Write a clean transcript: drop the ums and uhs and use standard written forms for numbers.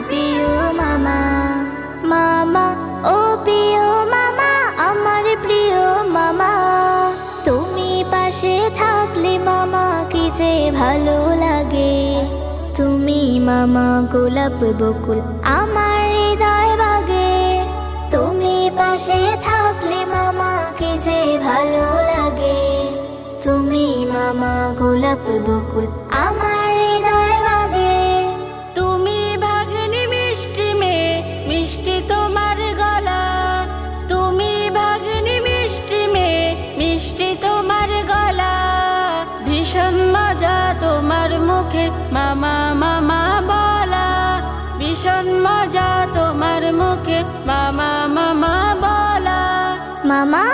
প্রিয় মামা। মামা ও প্রিয় মামা, আমার প্রিয় মামা, তুমি পাশে থাকলে মামা কি যে ভালো লাগে। তুমি মামা গোলাপ বকুল আমার হৃদয় বাগে। তুমি পাশে থাকলে মামা কি যে ভালো লাগে। তুমি মামা গোলাপ বকুল আমার হৃদয় বাগে। তুমি ভাগ্নি মিষ্টি মেয়ে, মিষ্টি তোমার গলা। তুমি ভাগ্নি মিষ্টি মেয়ে, মিষ্টি তোমার গলা। ভীষণ মজা তোমার মুখে মামা মামা বলা। ভীষণ মজা তোমার মুখে মামা মামা বলা। মামা